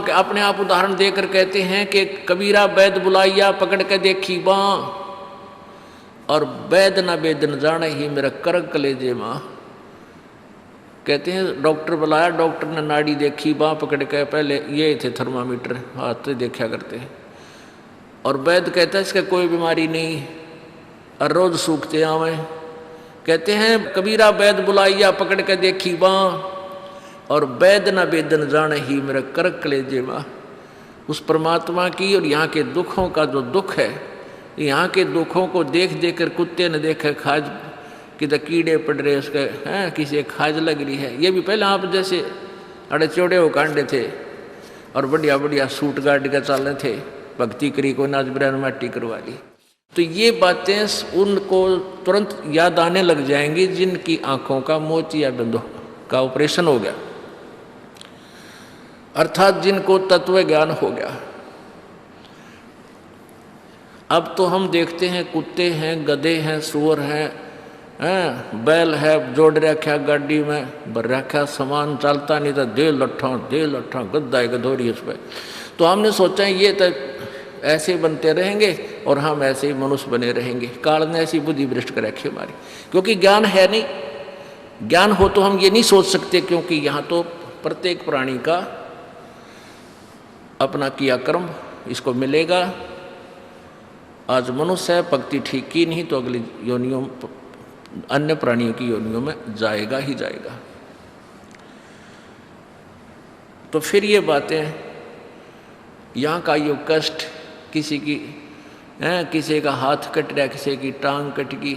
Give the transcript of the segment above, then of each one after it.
के अपने आप उदाहरण देकर कहते हैं कि कबीरा वैद बुलाइया पकड़ के देखी बाँ, और वैद न वेद न जाने ही मेरा करक कलेजे माँ। कहते हैं डॉक्टर बुलाया, डॉक्टर ने नाड़ी देखी, बाँ पकड़ के, पहले ये थे थर्मामीटर हाथ से देखा करते हैं, और वैद कहता है इसका कोई बीमारी नहीं और रोज सूखते आवे। कहते हैं कबीरा वैद बुलाइया पकड़ के देखी बाँ, और वैद न वेद न जाने ही मेरा करक कलेजे माँ। उस परमात्मा की और यहाँ के दुखों का जो दुख है, यहाँ के दुखों को देख देख कर कुत्ते ने देखे खाज किधर कीड़े पड़ रहे उसके हैं, किसी खाज लग रही है। ये भी पहले आप जैसे अड़े चौड़े हो कांडे थे और बढ़िया बढ़िया सूट गाड़ के चल थे, भक्ति करी को नाच बिरान माटी करवा ली। तो ये बातें उनको तुरंत याद आने लग जाएंगी जिनकी आंखों का मोतियाबिंद का ऑपरेशन हो गया, अर्थात जिनको तत्व ज्ञान हो गया। अब तो हम देखते हैं कुत्ते हैं, गधे हैं, सुअर हैं, बैल है, जोड़ रखा गाड़ी में, भर रखा सामान, चलता नहीं था, दे लट्ठा गद्दा गधोरी उस पर। तो हमने सोचा ये तो ऐसे बनते रहेंगे और हम ऐसे ही मनुष्य बने रहेंगे। काल ने ऐसी बुद्धि भ्रष्ट कर रखी हमारी, क्योंकि ज्ञान है नहीं। ज्ञान हो तो हम ये नहीं सोच सकते, क्योंकि यहाँ तो प्रत्येक प्राणी का अपना किया कर्म इसको मिलेगा। आज मनुष्य है, भक्ति ठीक की नहीं तो अगली योनियों अन्य प्राणियों की योनियों में जाएगा ही जाएगा। तो फिर ये बातें, यहाँ का यो कष्ट, किसी की किसी का हाथ कट रहा, किसी की टांग कट गई,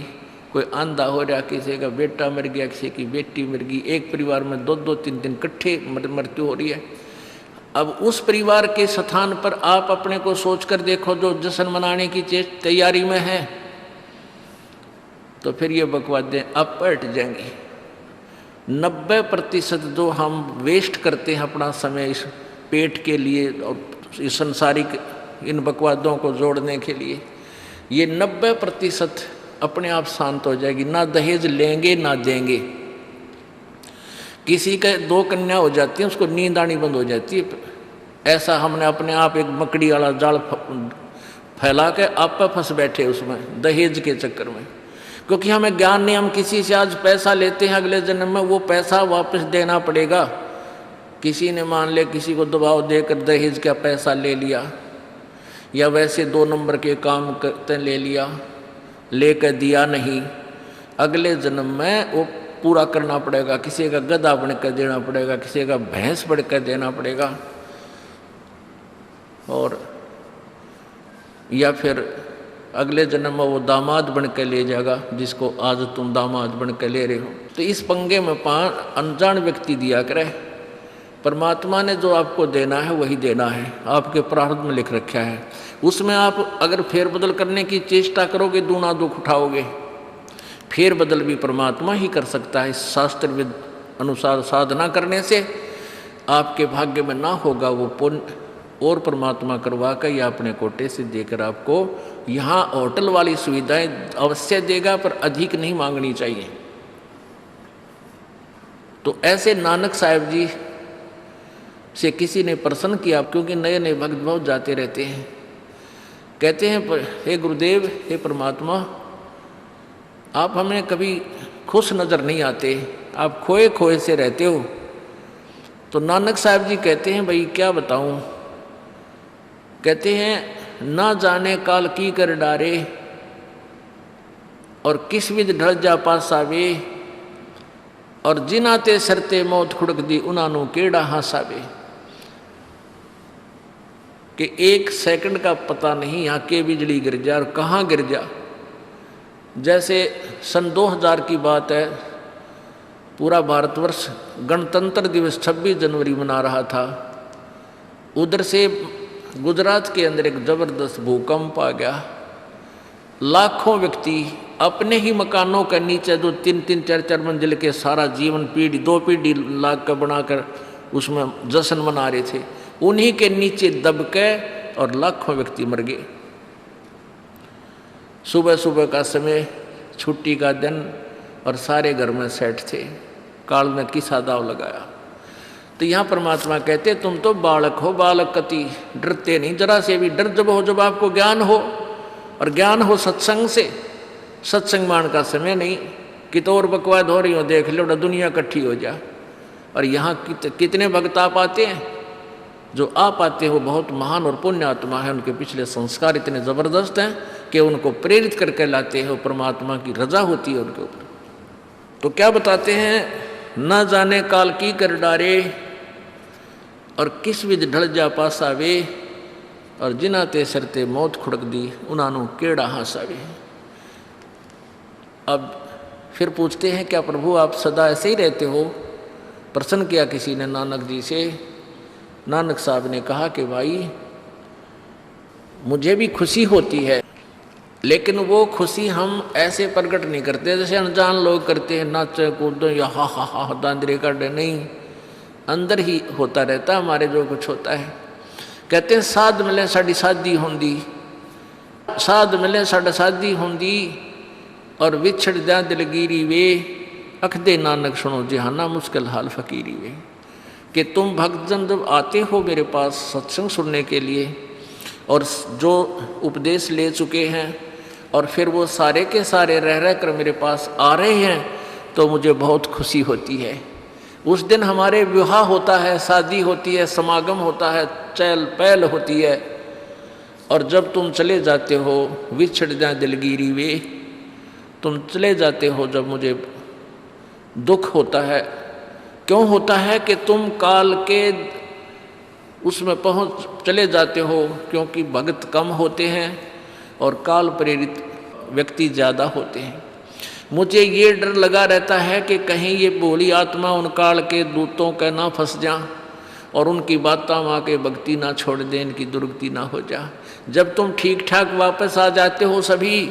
कोई अंधा हो रहा, किसी का बेटा मर गया, किसी की बेटी मर गई, एक परिवार में 2-2 3-3 इकट्ठे मृत्यु हो रही है। अब उस परिवार के स्थान पर आप अपने को सोचकर देखो जो जश्न मनाने की तैयारी में है, तो फिर ये बकवादें अब पलट जाएंगी। 90% जो हम वेस्ट करते हैं अपना समय इस पेट के लिए और इस संसारिक इन बकवादों को जोड़ने के लिए, ये 90% अपने आप शांत हो जाएगी। ना दहेज लेंगे ना देंगे। किसी के 2 कन्या हो जाती है, उसको नींद आनी बंद हो जाती है। ऐसा हमने अपने आप एक मकड़ी वाला जाल फैला के आप फंस बैठे उसमें दहेज के चक्कर में, क्योंकि हमें ज्ञान नहीं। हम किसी से आज पैसा लेते हैं, अगले जन्म में वो पैसा वापस देना पड़ेगा। किसी ने मान ले किसी को दबाव देकर दहेज का पैसा ले लिया, या वैसे 2 नंबर के काम करते ले लिया, लेकर दिया नहीं, अगले जन्म में वो पूरा करना पड़ेगा। किसी का गधा बनकर देना पड़ेगा, किसी का भैंस बनकर देना पड़ेगा, और या फिर अगले जन्म में वो दामाद बन के ले जाएगा जिसको आज तुम दामाद बन के ले रहे हो। तो इस पंगे में अनजान व्यक्ति दिया करे। परमात्मा ने जो आपको देना है वही देना है, आपके प्रारब्ध में लिख रखा है। उसमें आप अगर फेरबदल करने की चेष्टा करोगे दूना दुख उठाओगे। फेरबदल भी परमात्मा ही कर सकता है। शास्त्रविद अनुसार साधना करने से आपके भाग्य में ना होगा वो पुण्य, और परमात्मा करवा कर या अपने कोटे से देकर आपको यहाँ होटल वाली सुविधाएं अवश्य देगा, पर अधिक नहीं मांगनी चाहिए। तो ऐसे नानक साहब जी से किसी ने प्रश्न किया, क्योंकि नए नए भक्त बहुत जाते रहते हैं। कहते हैं हे गुरुदेव, हे परमात्मा, आप हमें कभी खुश नज़र नहीं आते, आप खोए खोए से रहते हो। तो नानक साहब जी कहते हैं भाई क्या बताऊं। कहते हैं ना जाने काल की कर डारे, और किस विध ढल जा पासावे, और जिनाते सरते मौत खुड़क दी उन्होंने केड़ा हासावे। कि 1 सेकंड का पता नहीं यहाँ के बिजली गिर जा और कहाँ गिर जा। जैसे सन 2000 की बात है, पूरा भारतवर्ष गणतंत्र दिवस 26 जनवरी मना रहा था। उधर से गुजरात के अंदर एक जबरदस्त भूकंप आ गया। लाखों व्यक्ति अपने ही मकानों के नीचे, जो 3-3 4-4 मंजिल के सारा जीवन पीढ़ी 2 पीढ़ी लाख का बनाकर उसमें जश्न मना रहे थे, उन्हीं के नीचे दब के और लाखों व्यक्ति मर गए। सुबह सुबह का समय, छुट्टी का दिन, और सारे घर में सेट थे। काल ने किसा दाव लगाया। तो यहाँ परमात्मा कहते तुम तो बालक हो, बालक कति डरते नहीं जरा से भी। डर जब हो जब आपको ज्ञान हो, और ज्ञान हो सत्संग से। सत्संग मान का समय नहीं कि तो और बकवाद हो रही हो देख लो दुनिया इकट्ठी हो जा। और यहाँ कितने भक्त आ पाते हैं, जो आ पाते हो बहुत महान और पुण्य आत्मा है, उनके पिछले संस्कार इतने ज़बरदस्त हैं कि उनको प्रेरित करके लाते हैं, परमात्मा की रजा होती है उनके ऊपर। तो क्या बताते हैं, न जाने काल की कर डारे और किस विध ढल जा पासावे, और जिना ते सरते मौत खुड़क दी उन्होंने केड़ा हंसावे। अब फिर पूछते हैं क्या प्रभु आप सदा ऐसे ही रहते हो? प्रश्न किया किसी ने नानक जी से। नानक साहब ने कहा कि भाई मुझे भी खुशी होती है, लेकिन वो खुशी हम ऐसे प्रकट नहीं करते जैसे अनजान लोग करते हैं, नाचे कूदो या हा हा हा दांदरे कर। नहीं, अंदर ही होता रहता हमारे जो कुछ होता है। कहते हैं साध मिले साड़ी शादी होंदी, साध मिले साड़ा शादी होंदी, और विछड़ जा दिलगीरी वे, अखदे नानक सुनो जिहाना मुश्किल हाल फकीरी वे। कि तुम भक्तजन जब आते हो मेरे पास सत्संग सुनने के लिए, और जो उपदेश ले चुके हैं, और फिर वो सारे के सारे रह रह कर मेरे पास आ रहे हैं, तो मुझे बहुत खुशी होती है। उस दिन हमारे विवाह होता है, शादी होती है, समागम होता है, चहल पहल होती है। और जब तुम चले जाते हो, विछड़ जाए दिलगीरी वे, तुम चले जाते हो जब मुझे दुख होता है। क्यों होता है कि तुम काल के उसमें पहुँच चले जाते हो, क्योंकि भक्त कम होते हैं और काल प्रेरित व्यक्ति ज़्यादा होते हैं। मुझे ये डर लगा रहता है कि कहीं ये भोली आत्मा उन काल के दूतों का ना फंस जा, और उनकी बातों में आके भक्ति ना छोड़ दें, इनकी दुर्गति ना हो जा। जब तुम ठीक ठाक वापस आ जाते हो सभी,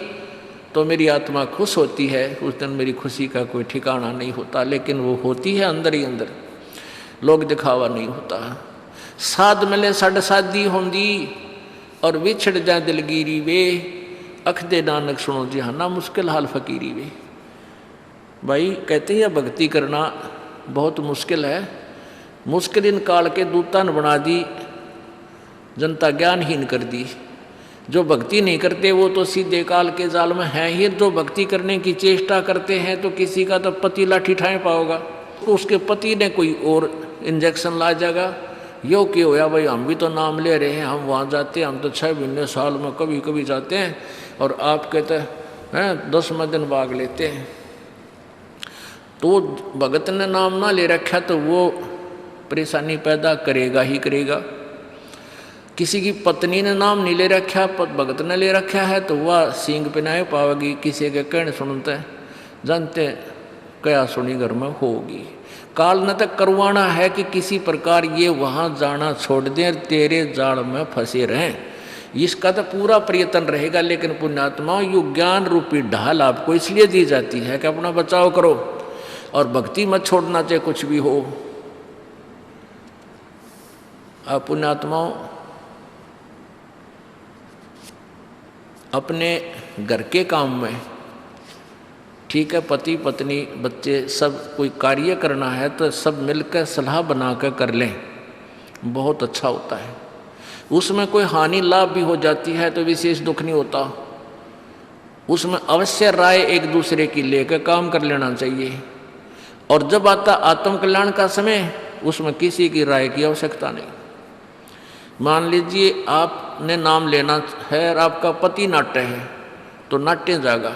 तो मेरी आत्मा खुश होती है। उस दिन मेरी खुशी का कोई ठिकाना नहीं होता, लेकिन वो होती है अंदर ही अंदर, लोग दिखावा नहीं होता। साध मिले साड़ शादी होंदी, और विछड़ जा दिलगीरी वे, अखदे नानक सुनो जिहाना मुश्किल हाल फकीरी वे। भाई कहते हैं भक्ति करना बहुत मुश्किल है। मुश्किल इन काल के दूता ने बना दी, जनता ज्ञानहीन कर दी। जो भक्ति नहीं करते वो तो सीधे काल के जाल में हैं ही। जो भक्ति करने की चेष्टा करते हैं तो किसी का तो पति लाठी ठाए पाओगा, तो उसके पति ने कोई और इंजेक्शन ला जाएगा। यो क्यों होया भाई, हम भी तो नाम ले रहे हैं, हम वहाँ जाते हैं, हम तो 6 महीने साल में कभी कभी जाते हैं, और आप कहते हैं 10वें दिन भाग लेते हैं। तो भगत ने नाम ना ले रखा तो वो परेशानी पैदा करेगा ही करेगा। किसी की पत्नी ने नाम नहीं ले रखा, भगत ने ले रखा है, तो वह सींग पिनाए पावेगी। किसी के कहने सुनते जानते क्या सुनी घर में होगी। काल न तक करवाना है कि किसी प्रकार ये वहाँ जाना छोड़ दें, तेरे जाल में फंसे रहें, इसका तो पूरा प्रयत्न रहेगा। लेकिन पुण्यात्मा यु ज्ञान रूपी ढाल आपको इसलिए दी जाती है कि अपना बचाव करो, और भक्ति मत छोड़ना चाहे कुछ भी हो। आप पुण्यात्माओं अपने घर के काम में, ठीक है, पति पत्नी बच्चे सब कोई कार्य करना है तो सब मिलकर सलाह बनाकर कर लें, बहुत अच्छा होता है। उसमें कोई हानि लाभ भी हो जाती है तो विशेष दुख नहीं होता। उसमें अवश्य राय एक दूसरे की लेकर काम कर लेना चाहिए। और जब आता आत्म कल्याण का समय, उसमें किसी की राय की आवश्यकता नहीं। मान लीजिए आपने नाम लेना है और आपका पति नाट्य है, तो नाट्य जागा।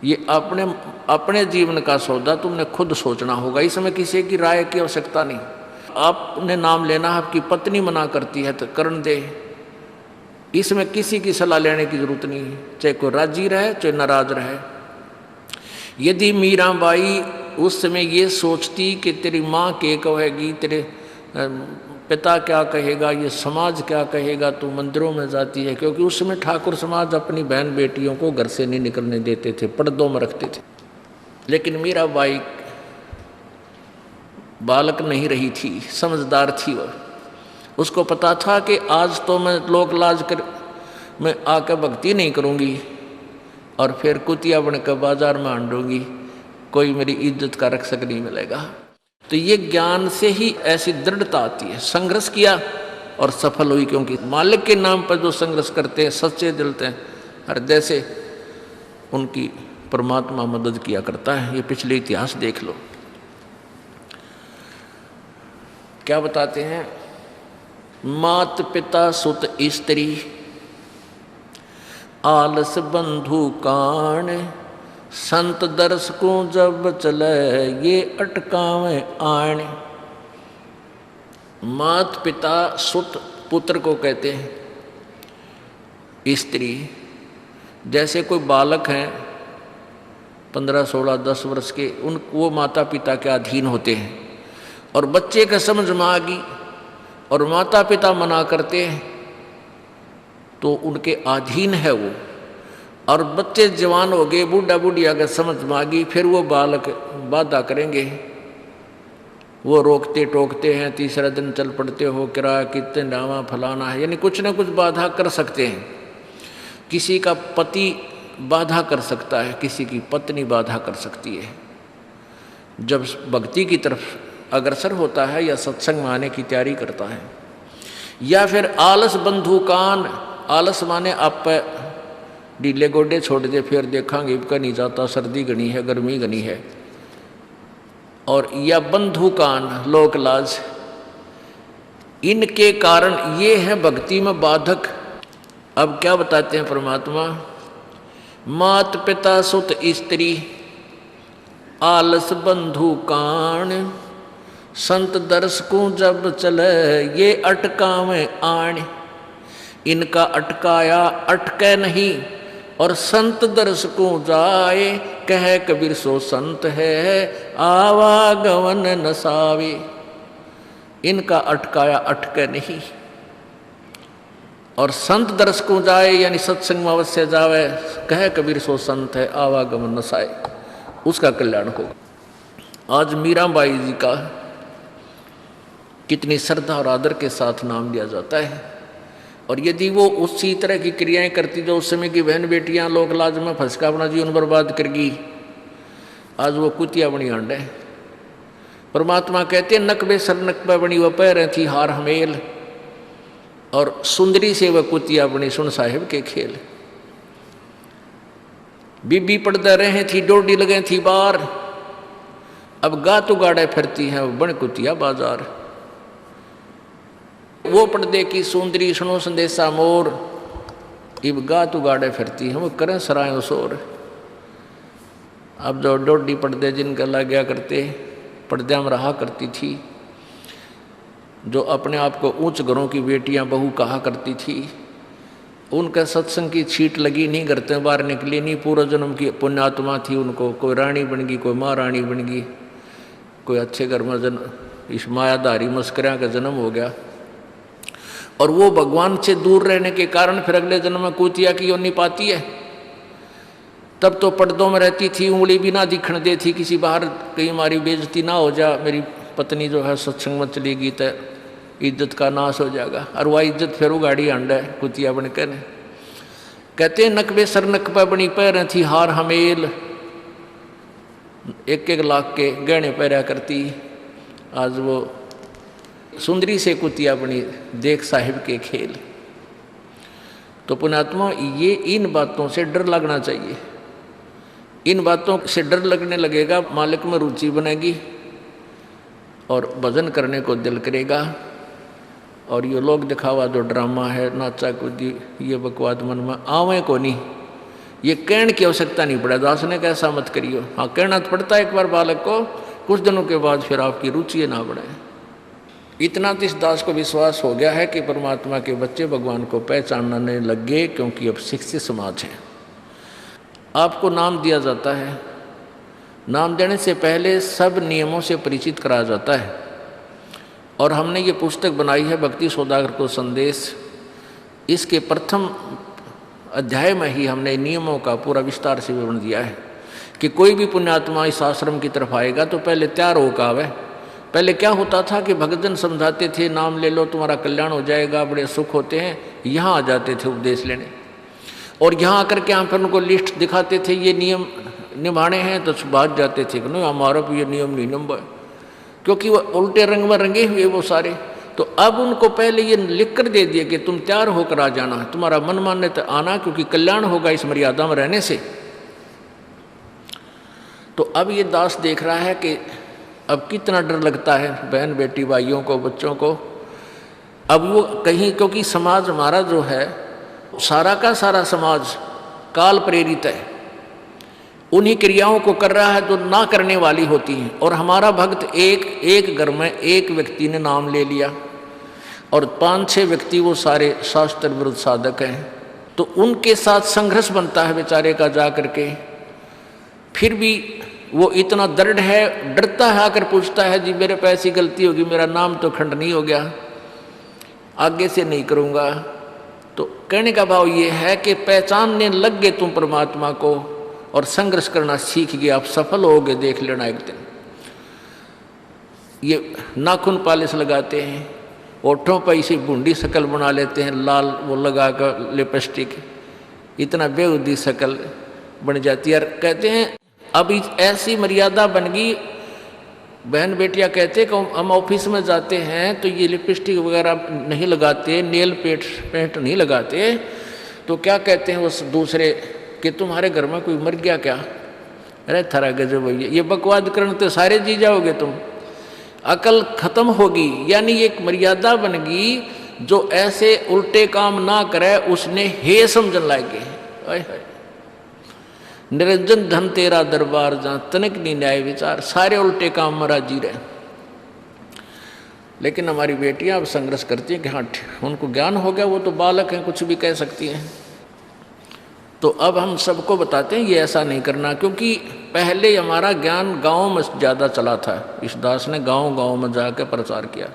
ये अपने जीवन का सौदा तुमने खुद सोचना होगा, इसमें किसी की राय की आवश्यकता नहीं। आपने नाम लेना, आपकी पत्नी मना करती है तो करन दे, इसमें किसी की सलाह लेने की जरूरत नहीं, चाहे कोई राजी रहे चाहे नाराज रहे। यदि मीराबाई उस समय ये सोचती कि तेरी माँ क्या कहेगी, तेरे पिता क्या कहेगा, ये समाज क्या कहेगा, तो मंदिरों में जाती है। क्योंकि उस समय ठाकुर समाज अपनी बहन बेटियों को घर से नहीं निकलने देते थे, पर्दों में रखते थे। लेकिन मीराबाई बालक नहीं रही थी, समझदार थी। वह उसको पता था कि आज तो मैं लोक लाज कर मैं आकर भक्ति नहीं करूँगी और फिर कुतिया बनकर बाजार में आंडूंगी, कोई मेरी इज्जत का रक्षक नहीं मिलेगा। तो ये ज्ञान से ही ऐसी दृढ़ता आती है। संघर्ष किया और सफल हुई, क्योंकि मालिक के नाम पर जो संघर्ष करते हैं सच्चे दिल से हृदय से, उनकी परमात्मा मदद किया करता है। ये पिछले इतिहास देख लो। क्या बताते हैं? मात पिता सुत स्त्री आलस बंधु कान, संत दर्श को जब चले ये अटकावे आण। मात पिता सुत पुत्र को कहते हैं। स्त्री जैसे कोई बालक हैं 15, 16, 10 वर्ष के, वो माता पिता के अधीन होते हैं। और बच्चे का समझ में आ गई और माता पिता मना करते हैं तो उनके अधीन है वो। और बच्चे जवान हो गए, बूढ़ा बुढ़िया का समझ में आ गई, फिर वो बालक बाधा करेंगे, वो रोकते टोकते हैं। तीसरा दिन चल पड़ते हो, किराया कितने नामा फलाना है, यानी कुछ ना कुछ बाधा कर सकते हैं। किसी का पति बाधा कर सकता है, किसी की पत्नी बाधा कर सकती है। जब भक्ति की तरफ अग्रसर होता है या सत्संग में आने की तैयारी करता है। या फिर आलस बंधु कान, आलस माने आप ढीले गोडे छोड़ दे, फिर देखांगे इबका नहीं जाता, सर्दी घनी है, गर्मी घनी है। और या बंधु कान, लोक लाज, इनके कारण ये है भक्ति में बाधक। अब क्या बताते हैं परमात्मा? मात पिता सुत स्त्री आलस बंधु कान, संत दर्श को जब चले ये अटकावे आण। इनका अटकाया अटके नहीं, और संत दर्श को जाए, कह कबीर सो संत है आवागमन नसावे। इनका अटकाया अटके नहीं, और संत दर्श को जाए यानी सत्संग में अवश्य जावे, कह कबीर सो संत है आवागमन नसाए, उसका कल्याण होगा। आज मीराबाई जी का कितनी श्रद्धा और आदर के साथ नाम लिया जाता है। और यदि वो उसी तरह की क्रियाएं करती जो उस समय की बहन बेटियां लोक लाज में फंस का अपना जीवन बर्बाद करगी, आज वो कुतिया बनी आंड है। परमात्मा कहते हैं नकबे सर नकबे बनी वह पैर थी हार हमेल, और सुंदरी से वह कुतिया बनी सुन साहिब के खेल। बीबी पड़दा रहे थी डोडी लगे थी बार, अब गा तो गाड़े फिरती है बन कुतिया बाजार। वो पर्दे की सुंदरी सुनो संदेशा मोर, इब गा तो गाड़े फिरती है वो करें सरायों शोर। अब जो डोडी पर्दे जिनका लग गया करते, पर्दे में रहा करती थी, जो अपने आप को ऊंच घरों की बेटियां बहू कहा करती थी, उनका सत्संग की छीट लगी नहीं, करते बाहर निकली नहीं। पूर्व जन्म की पुण्यात्मा थी, उनको कोई रानी बन गई, कोई महारानी बन गई, कोई अच्छे घर में जन्म, इस मायाधारी मस्करिया का जन्म हो गया। और वो भगवान से दूर रहने के कारण फिर अगले जन्म में कुतिया की योनि पाती है। तब तो पर्दों में रहती थी, उंगली भी ना दिखने देती, किसी बाहर कहीं हमारी बेइज्जती ना हो जा, मेरी पत्नी जो है सत्संग में चलेगी तो इज्जत का नाश हो जाएगा। और वह इज्जत फिर उगाड़ी अंडा है कुतिया बन कर। कहते हैं नकबे सर नकबा बनी पैर थी हार हमेल, 1-1 लाख के गहने पहरा करती, आज वो सुंदरी से कुतिया बनी देख साहिब के खेल। तो पुण्यात्मा ये इन बातों से डर लगना चाहिए। इन बातों से डर लगने लगेगा, मालिक में रुचि बनेगी और भजन करने को दिल करेगा। और ये लोग दिखावा जो ड्रामा है, नाचा कूदी, ये बकवाद मन में आवे को नहीं। ये कहने की आवश्यकता नहीं पड़ा, दास ने कैसा मत करियो। हाँ कहना तो पड़ता है एक बार बालक को, कुछ दिनों के बाद फिर आपकी रुचि ना बढ़े। इतना तो इस दास को विश्वास हो गया है कि परमात्मा के बच्चे भगवान को पहचानने लग गए, क्योंकि अब शिक्षित समाज है। आपको नाम दिया जाता है, नाम देने से पहले सब नियमों से परिचित कराया जाता है। और हमने ये पुस्तक बनाई है भक्ति सौदागर को संदेश। इसके प्रथम अध्याय में ही हमने नियमों का पूरा विस्तार से विवरण दिया है कि कोई भी पुण्यात्मा इस आश्रम की तरफ आएगा तो पहले तैयार होकर आवे। पहले क्या होता था कि भक्तजन समझाते थे नाम ले लो तुम्हारा कल्याण हो जाएगा, बड़े सुख होते हैं। यहाँ आ जाते थे उपदेश लेने, और यहाँ आकर के यहाँ पर उनको लिस्ट दिखाते थे ये नियम निभाने हैं, तो भाग जाते थे कि नहीं हमारा भी ये नियम नहीं नंबर। क्योंकि वो उल्टे रंग में रंगे हुए वो सारे। तो अब उनको पहले ये लिख कर दे दिया कि तुम तैयार होकर आ जाना, तुम्हारा मन मानने तो आना, क्योंकि कल्याण होगा इस मर्यादा में रहने से। तो अब ये दास देख रहा है कि अब कितना डर लगता है बहन बेटी भाइयों को, बच्चों को। अब वो कहीं, क्योंकि समाज हमारा जो है सारा का सारा समाज काल प्रेरित है, उन्हीं क्रियाओं को कर रहा है जो ना करने वाली होती हैं। और हमारा भक्त एक घर में एक व्यक्ति ने नाम ले लिया और 5-6 व्यक्ति वो सारे शास्त्र विरुद्ध साधक हैं, तो उनके साथ संघर्ष बनता है बेचारे का जा करके। फिर भी वो इतना दृढ़ है, डरता है, आकर पूछता है जी मेरे पे ऐसी गलती होगी, मेरा नाम तो खंडनी हो गया, आगे से नहीं करूँगा। तो कहने का भाव ये है कि पहचानने लग गए तुम परमात्मा को और संघर्ष करना सीख गए, आप सफल होगे, देख लेना एक दिन। ये नाखून पालिश लगाते हैं, ओठों पर इसी बूंदी शक्ल बना लेते हैं, लाल वो लगा कर लिपस्टिक, इतना बेहुदी शक्ल बन जाती है। कहते हैं अब ऐसी मर्यादा बन गई, बहन बेटियां कहते हैं कि हम ऑफिस में जाते हैं तो ये लिपस्टिक वगैरह नहीं लगाते, नेल पेंट नहीं लगाते, तो क्या कहते हैं उस दूसरे कि तुम्हारे घर में कोई मर गया क्या? अरे थारा गजब भैया, ये बकवाद करने तो सारे जी जाओगे तुम, अकल खत्म होगी। यानी एक मर्यादा बन गई, जो ऐसे उल्टे काम ना करे उसने हे समझन लागे। निरंजन धन तेरा दरबार जहाँ तनिक नहीं न्याय विचार, सारे उल्टे काम में राजी रहे। लेकिन हमारी बेटियां अब संघर्ष करती हैं कि हाँ उनको ज्ञान हो गया, वो तो बालक हैं, कुछ भी कह सकती हैं। तो अब हम सबको बताते हैं ये ऐसा नहीं करना, क्योंकि पहले हमारा ज्ञान गांव में ज़्यादा चला था। इस दास ने गांव में जाकर प्रचार किया,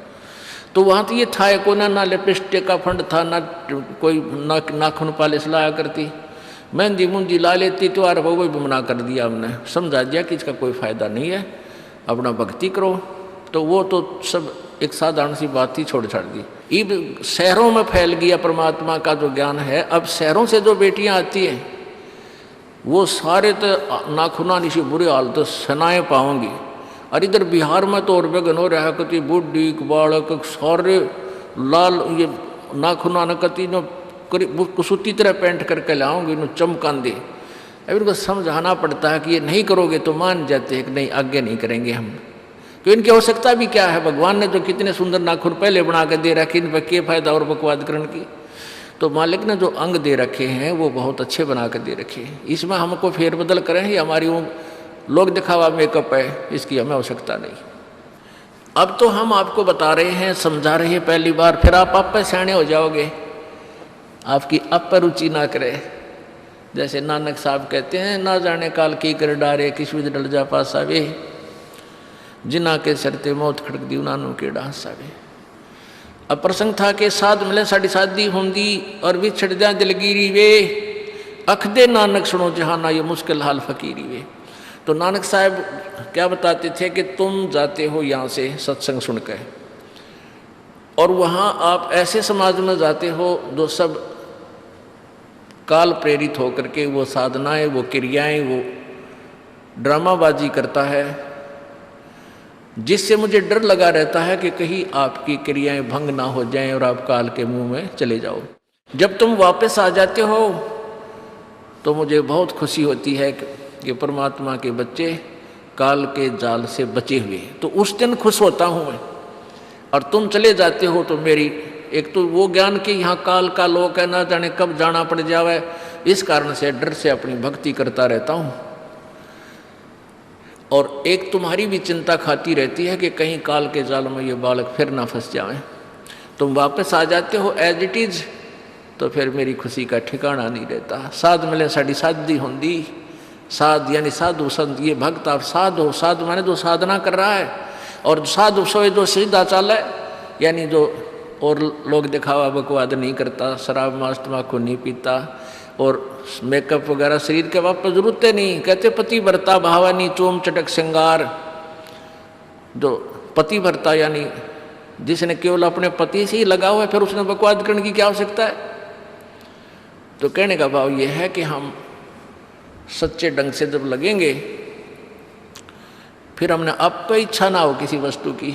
तो वहाँ तो ये था को ना लिपस्टिक का फंड था, ना कोई नाखून पालिश लाया करती, मेहंदी मुंदी ला लेती, तो यार वो भी मना कर दिया हमने, समझा दिया कि इसका कोई फ़ायदा नहीं है, अपना भक्ति करो। तो वो तो सब एक साधारण सी बात ही छोड़ छाड़ दी। अब शहरों में फैल गया परमात्मा का जो ज्ञान है। अब शहरों से जो बेटियां आती हैं वो सारे तो नाखुना निशी बुरे हाल तो सनाए पाओगी। और इधर बिहार में तो और बेगन हो रहा है, कति बुढ़ी बालक सारे लाल ये नाखुना न कति न कुसूती तरह पेंट करके लाओगे, न चमकान दे। अब इनको समझाना पड़ता है कि ये नहीं करोगे तो मान जाते हैं कि नहीं आगे नहीं करेंगे हम, क्योंकि इनकी आवश्यकता भी क्या है। भगवान ने तो कितने सुंदर नाखून पहले बना के दे रखे, इन पर क्या फायदा और बकवाद करने की। तो मालिक ने जो अंग दे रखे हैं वो बहुत अच्छे बना कर दे रखे हैं, इसमें हमको फेरबदल करें, ये हमारी वो लोग दिखावा मेकअप है, इसकी हमें आवश्यकता नहीं। अब तो हम आपको बता रहे हैं, समझा रहे हैं पहली बार, फिर आप पे सियाने हो जाओगे, आपकी अब पर रुचि ना करे। जैसे नानक साहब कहते हैं, ना जाने काल की कर डारे किस विध डल जा पासा वे, जिना के सरते मौत खड़क दी उन्होंने के डांस आवे। अब प्रसंग था कि साध मिले साड़ी शादी होंगी और विछड़ जा दिलगिरी वे, अख दे नानक सुनो जहाना ये मुश्किल हाल फकीरी वे। तो नानक साहब क्या बताते थे कि तुम जाते हो यहाँ से सत्संग सुनकर, और वहाँ आप ऐसे समाज में जाते हो जो सब काल प्रेरित होकर के वो साधनाएं, वो क्रियाएं, वो ड्रामाबाजी करता है, जिससे मुझे डर लगा रहता है कि कहीं आपकी क्रियाएं भंग ना हो जाएं और आप काल के मुंह में चले जाओ। जब तुम वापस आ जाते हो तो मुझे बहुत खुशी होती है कि परमात्मा के बच्चे काल के जाल से बचे हुए, तो उस दिन खुश होता हूँ मैं। और तुम चले जाते हो तो मेरी एक तो वो ज्ञान कि यहाँ काल का लोक है, ना जाने कब जाना पड़ जावे, इस कारण से डर से अपनी भक्ति करता रहता हूँ। और एक तुम्हारी भी चिंता खाती रहती है कि कहीं काल के जाल में ये बालक फिर ना फंस जाएं। तुम वापस आ जाते हो एज इट इज़, तो फिर मेरी खुशी का ठिकाना नहीं रहता। साध मिले साड़ी शादी होंगी, साध यानी साधु संत, ये भक्त आप साध हो, साधु माने जो साधना कर रहा है, और साधु सोए जो सीधा चाल है, यानी जो और लोग दिखावा बकवाद नहीं करता, शराब मांस तम्बाकू नहीं पीता, और मेकअप वगैरह शरीर के वापस जरूरत नहीं। कहते पति भरता भावानी चोम चटक श्रृंगार, जो पति भरता यानी जिसने केवल अपने पति से ही लगा हुआ है, फिर उसने बकवाद करने की क्या आवश्यकता है। तो कहने का भाव यह है कि हम सच्चे ढंग से जब लगेंगे फिर हमने अब पे इच्छा ना हो किसी वस्तु की।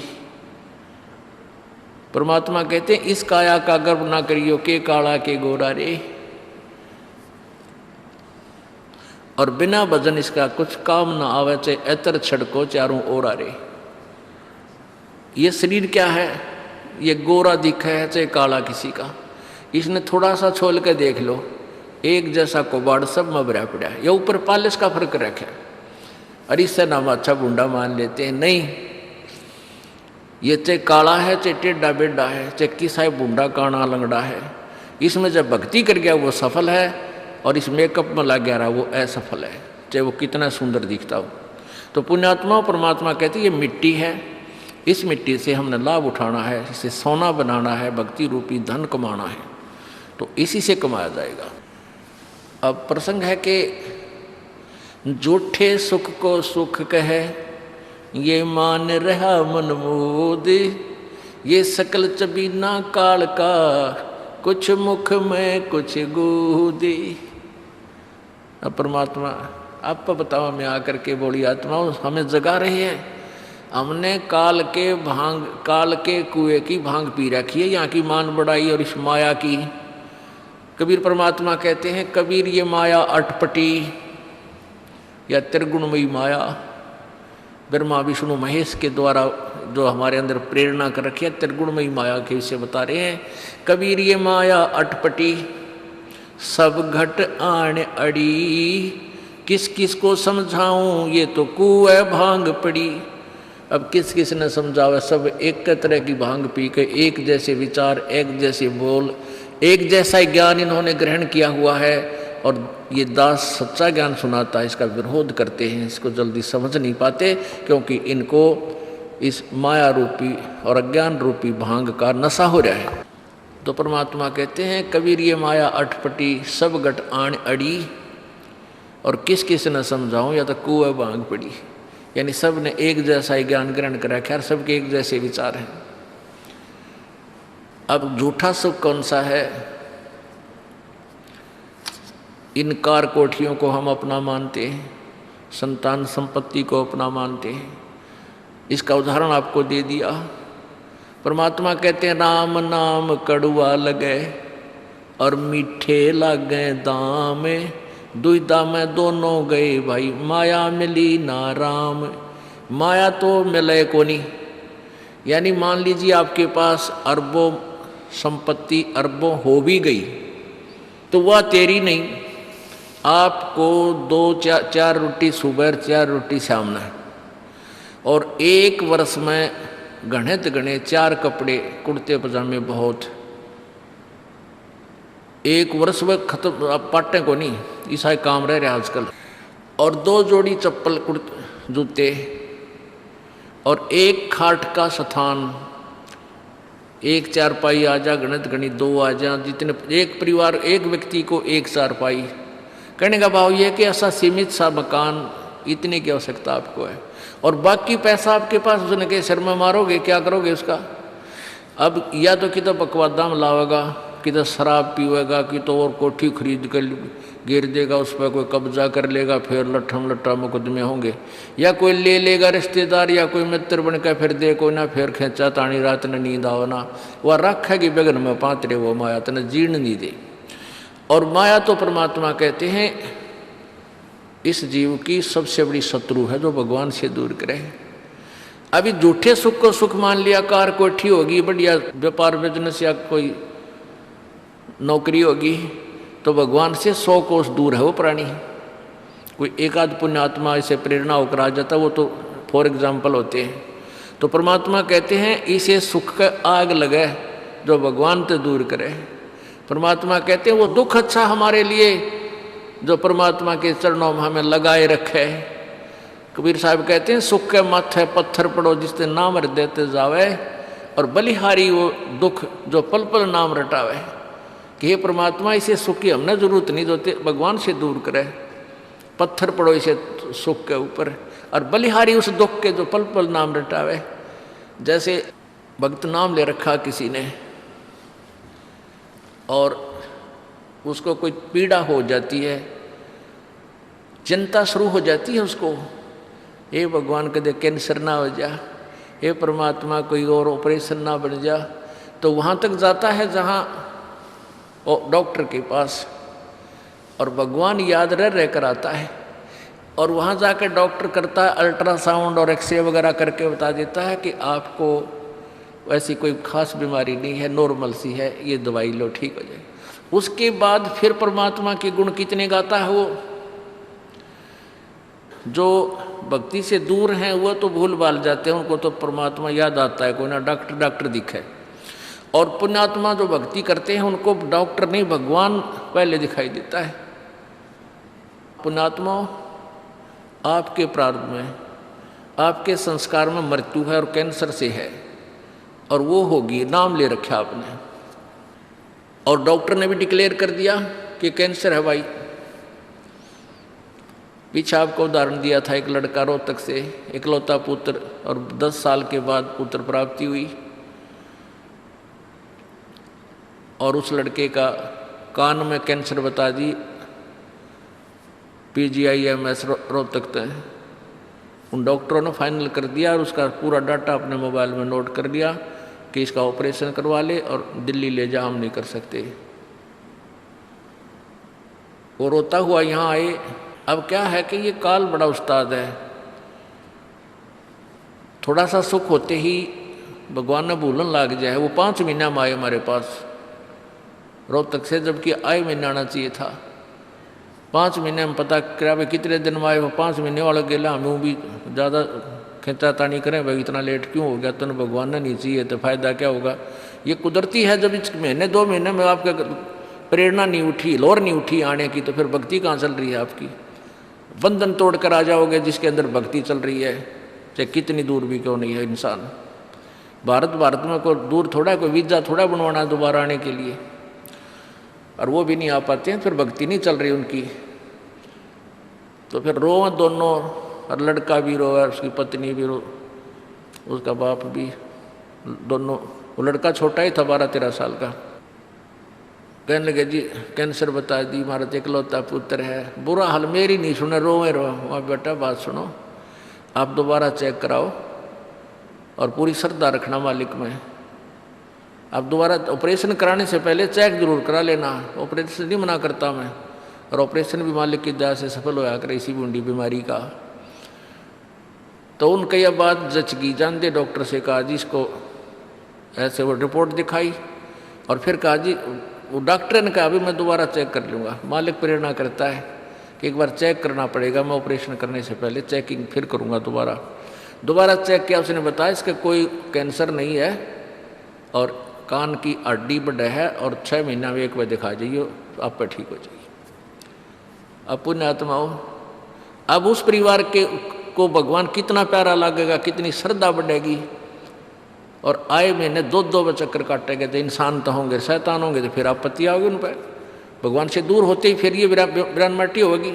परमात्मा कहते हैं इस काया का गर्व ना करियो के काला के गोरा रे, और बिना भजन इसका कुछ काम ना आवे, चाहे एतर छड़को चारों ओरा रे। ये शरीर क्या है, ये गोरा दिखा है चाहे काला किसी का, इसने थोड़ा सा छोल के देख लो, एक जैसा कुबाड़ सब में भरा पड़ा है, या ऊपर पालिश का फर्क रखे, और इससे नाम अच्छा बूंदा मान लेते हैं। नहीं, ये चाहे काला है चाहे टेढ़ा बेढ़ा है, चाहे किसा है बूंदा काना लंगड़ा है, इसमें जब भक्ति कर गया वो सफल है, और इस मेकअप में लग गया रहा वो असफल है, चाहे वो कितना सुंदर दिखता हो। तो पुण्यात्मा परमात्मा कहती ये मिट्टी है, इस मिट्टी से हमने लाभ उठाना है, इसे सोना बनाना है, भक्ति रूपी धन कमाना है, तो इसी से कमाया जाएगा। अब प्रसंग है कि झूठे सुख को सुख कहे, ये मान रहा मन मोद, ये सकल चबीना काल का, कुछ मुख में कुछ गोदी। अब परमात्मा आप बताओ, मैं आकर के बोली आत्मा हमें जगा रही है, हमने काल के कुएं की भांग पी रखी है, यहाँ की मान बढ़ाई और इस माया की। कबीर परमात्मा कहते हैं कबीर ये माया अटपटी या त्रिगुणमयी माया, ब्रह्मा विष्णु महेश के द्वारा जो हमारे अंदर प्रेरणा कर रखी है, त्रिगुणमयी माया के विषय बता रहे हैं। कबीर ये माया अटपटी सब घट आण अड़ी, किस किस को समझाऊं ये तो कुएं भांग पड़ी। अब किस किस ने समझावे, सब एक तरह की भांग पी के एक जैसे विचार, एक जैसे बोल, एक जैसा ज्ञान इन्होंने ग्रहण किया हुआ है, और ये दास सच्चा ज्ञान सुनाता है, इसका विरोध करते हैं, इसको जल्दी समझ नहीं पाते, क्योंकि इनको इस माया रूपी और अज्ञान रूपी भांग का नशा हो रहा है। तो परमात्मा कहते हैं कबीर ये माया अटपटी सब घट आण अड़ी, और किस किस न समझाऊं या तो कुएं भांग पड़ी, यानी सब ने एक जैसा ही ज्ञान ग्रहण कर रखा है, सबके एक जैसे विचार हैं। अब झूठा सुख कौन सा है, इन कार कोठियों को हम अपना मानते हैं, संतान संपत्ति को अपना मानते हैं। इसका उदाहरण आपको दे दिया। परमात्मा कहते हैं राम नाम कड़ुआ लगे और मीठे लागे दाम, दुविधा में दोनों गए भाई, माया मिली ना राम। माया तो मिले को नहीं, यानी मान लीजिए आपके पास अरबों संपत्ति अरबों हो भी गई, तो वह तेरी नहीं, आपको 2-4 रोटी सुबह 4 रोटी शाम में, और 1 वर्ष में गणे 4 कपड़े कुर्ते पजामे बहुत, 1 वर्ष में खत्म। अब पाटे को नहीं, ऐसा ही काम रह रहा आजकल, और 2 जोड़ी चप्पल कुर्ते जूते, और 1 खाट का स्थान, 1 चारपाई आ जा, गणी 2 आ जा, जितने एक परिवार एक व्यक्ति को 1 चारपाई। कहने का भाव यह कि ऐसा सीमित सा मकान, इतने की आवश्यकता आपको है, और बाकी पैसा आपके पास उसने के सिर में मारोगे, क्या करोगे उसका? अब या तो कि तो बकवादा में लावेगा, कि तो शराब पीवेगा, कि तो और कोठी खरीद कर गिर देगा, उस पर कोई कब्जा कर लेगा, फिर लट्ठम लट्ठा मुकदमे होंगे, या कोई ले लेगा रिश्तेदार या कोई मित्र बन कर फिर देखो ना, फिर खेचा तानी रात ने नींद आओ ना, वह रखेगी बगन में पात्रे, वो माया तने जीर्ण नहीं दे। और माया तो परमात्मा कहते हैं इस जीव की सबसे बड़ी शत्रु है, जो भगवान से दूर करे। अभी झूठे सुख को सुख मान लिया, कार कोठी होगी, बढ़िया व्यापार बिजनेस या कोई नौकरी होगी, तो भगवान से 100 कोस दूर है वो प्राणी। कोई एक आध पुण्यात्मा इसे प्रेरणा होकर आ जाता, वो तो फॉर एग्जाम्पल होते हैं। तो परमात्मा कहते हैं इसे सुख का आग लगे जो भगवान से दूर करे। परमात्मा कहते हैं वो दुख अच्छा हमारे लिए जो परमात्मा के चरणों में हमें लगाए रखे। कबीर साहब कहते हैं सुख के माथे पत्थर पड़ो जिससे नाम रट देते जावे, और बलिहारी वो दुख जो पल पल नाम रटावे। कि हे परमात्मा इसे सुख की हमने जरूरत नहीं, जो भगवान से दूर करे। पत्थर पड़ो इसे सुख के ऊपर, और बलिहारी उस दुख के जो पल पल नाम रटावे। जैसे भक्त नाम ले रखा किसी ने और उसको कोई पीड़ा हो जाती है, चिंता शुरू हो जाती है उसको, हे भगवान कदे कैंसर ना हो जा, हे परमात्मा कोई और ऑपरेशन ना बन जा। तो वहाँ तक जाता है जहाँ डॉक्टर के पास, और भगवान याद रह कर आता है। और वहाँ जाकर डॉक्टर करता है अल्ट्रासाउंड और एक्सरे वगैरह करके बता देता है कि आपको वैसी कोई खास बीमारी नहीं है, नॉर्मल सी है, ये दवाई लो ठीक हो जाए। उसके बाद फिर परमात्मा के गुण कितने गाता है वो। जो भक्ति से दूर हैं वो तो भूल भाल जाते हैं, उनको तो परमात्मा याद आता है, कोई ना डॉक्टर दिखे। और पुण्यात्मा जो भक्ति करते हैं उनको डॉक्टर नहीं भगवान पहले दिखाई देता है। पुण्यात्मा, आपके प्रारब्ध में, आपके संस्कार में मृत्यु है और कैंसर से है, और वो होगी, नाम ले रखा आपने। और डॉक्टर ने भी डिक्लेयर कर दिया कि कैंसर है भाई। पीछे आपको उदाहरण दिया था, एक लड़का रोहतक से, इकलौता पुत्र, और 10 साल के बाद पुत्र प्राप्ति हुई, और उस लड़के का कान में कैंसर बता दी, PGIMS रोहतक तक। उन डॉक्टरों ने फाइनल कर दिया और उसका पूरा डाटा अपने मोबाइल में नोट कर लिया कि इसका ऑपरेशन करवा ले और दिल्ली ले जा, हम नहीं कर सकते। वो रोता हुआ यहाँ आए। अब क्या है कि ये काल बड़ा उस्ताद है, थोड़ा सा सुख होते ही भगवान ने भूलन लाग जाए। वो 5 महीना में आए हमारे पास रोहतक से, जबकि आए महीना आना चाहिए था। 5 महीने में पता करा भाई कितने दिन में आए, वो 5 महीने वाला गेला। हमें भी ज़्यादा खिंचातानी करें भाई इतना लेट क्यों हो गया, तो भगवान ने नहीं चाहिए तो फ़ायदा क्या होगा। ये कुदरती है, जब इस महीने 2 महीने में आपका प्रेरणा नहीं उठी, लोर नहीं उठी आने की, तो फिर भक्ति कहाँ चल रही है आपकी। बंधन तोड़ कर आ जाओगे जिसके अंदर भक्ति चल रही है, चाहे कितनी दूर भी क्यों नहीं है इंसान। भारत में कोई दूर थोड़ा, कोई वीज़ा थोड़ा बनवाना है दोबारा आने के लिए, और वो भी नहीं आ पाते हैं, फिर भक्ति नहीं चल रही उनकी। तो फिर रोए दोनों, और लड़का भी रोए, उसकी पत्नी भी रो, उसका बाप भी, दोनों। वो लड़का छोटा ही था, 12-13 साल का। कहने लगे जी कैंसर बता दी, हमारा इकलौता पुत्र है। बुरा हाल, मेरी नहीं सुने, रोए वहाँ बेटा बात सुनो, आप दोबारा चेक कराओ और पूरी श्रद्धा रखना मालिक में। आप दोबारा ऑपरेशन कराने से पहले चेक जरूर करा लेना, ऑपरेशन नहीं मना करता मैं, और ऑपरेशन भी मालिक की दया से सफल होया करे इसी बूंदी बीमारी का। तो उनके यह बात जच गई, जानते डॉक्टर से कहा जी इसको ऐसे, वो रिपोर्ट दिखाई, और फिर कहा जी, वो डॉक्टर ने कहा अभी मैं दोबारा चेक कर लूँगा। मालिक प्रेरणा करता है कि एक बार चेक करना पड़ेगा, मैं ऑपरेशन करने से पहले चेकिंग फिर करूँगा। दोबारा चेक किया, उसने बताया इसका कोई कैंसर नहीं है, और कान की हड्डी बढ़ है, और 6 महीना में 1 बार दिखा जाइए, आप पर ठीक हो जाइए। अब पुण्यात्माओं, अब उस परिवार के को भगवान कितना प्यारा लगेगा, कितनी श्रद्धा बढ़ेगी। और आए महीने 2-2 चक्कर काटेंगे, तो इंसान तो होंगे, शैतान होंगे, तो फिर आपत्ति आओगी उन पर। भगवान से दूर होते ही फिर ये विरानमाटी होगी।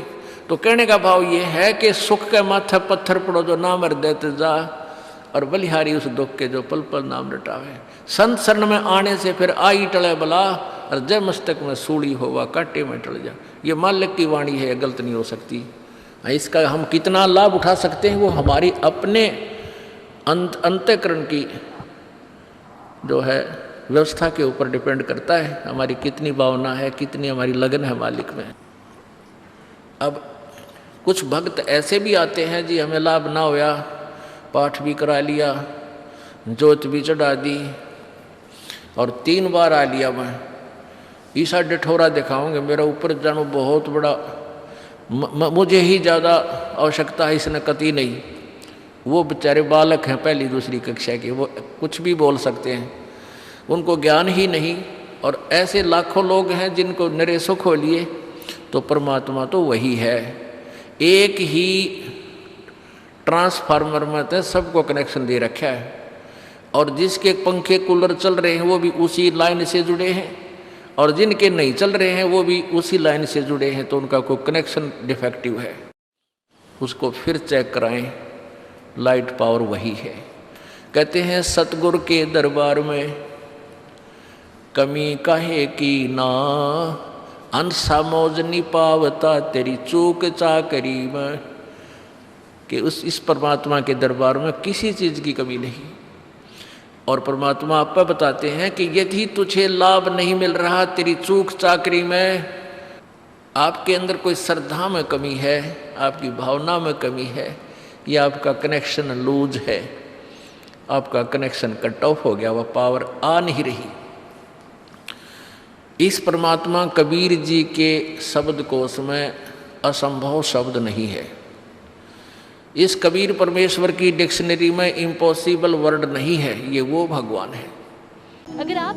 तो कहने का भाव ये है कि सुख के माथे पत्थर पड़ो जो नाम हृदय ते जा, और बलिहारी उस दुख के जो पल पल नाम रटावे। संत शरण में आने से फिर आई टले बला, और जय मस्तक में सूली होवा काटे में टल जा। ये मालिक की वाणी है, गलत नहीं हो सकती। इसका हम कितना लाभ उठा सकते हैं वो हमारी अपने अंतःकरण की जो है व्यवस्था के ऊपर डिपेंड करता है। हमारी कितनी भावना है, कितनी हमारी लगन है मालिक में। अब कुछ भक्त ऐसे भी आते हैं जी, हमें लाभ ना होया, पाठ भी करा लिया, जोत भी चढ़ा दी, और 3 बार आ लिया मैं, ईसा डिठोरा दिखाऊंगे, मेरा ऊपर जानो बहुत बड़ा, मुझे ही ज़्यादा आवश्यकता है, इसने कती नहीं। वो बेचारे बालक हैं, 1ली 2री कक्षा के, वो कुछ भी बोल सकते हैं, उनको ज्ञान ही नहीं। और ऐसे लाखों लोग हैं जिनको निरे सुख हो लिए। तो परमात्मा तो वही है, एक ही ट्रांसफार्मर में तो सबको कनेक्शन दे रखा है, और जिसके पंखे कूलर चल रहे हैं वो भी उसी लाइन से जुड़े हैं, और जिनके नहीं चल रहे हैं वो भी उसी लाइन से जुड़े हैं। तो उनका कोई कनेक्शन डिफेक्टिव है, उसको फिर चेक कराएं, लाइट पावर वही है। कहते हैं सतगुरु के दरबार में कमी काहे की ना, अंसा मौज नहीं पावता तेरी चूक चाकरी में। कि इस परमात्मा के दरबार में किसी चीज़ की कमी नहीं। और परमात्मा आप पर बताते हैं कि यदि तुझे लाभ नहीं मिल रहा तेरी चूक चाकरी में, आपके अंदर कोई श्रद्धा में कमी है, आपकी भावना में कमी है, या आपका कनेक्शन लूज है, आपका कनेक्शन कट ऑफ हो गया, वह पावर आ नहीं रही। इस परमात्मा कबीर जी के शब्दकोश में असंभव शब्द नहीं है। इस कबीर परमेश्वर की डिक्शनरी में इम्पॉसिबल वर्ड नहीं है। ये वो भगवान है। अगर आप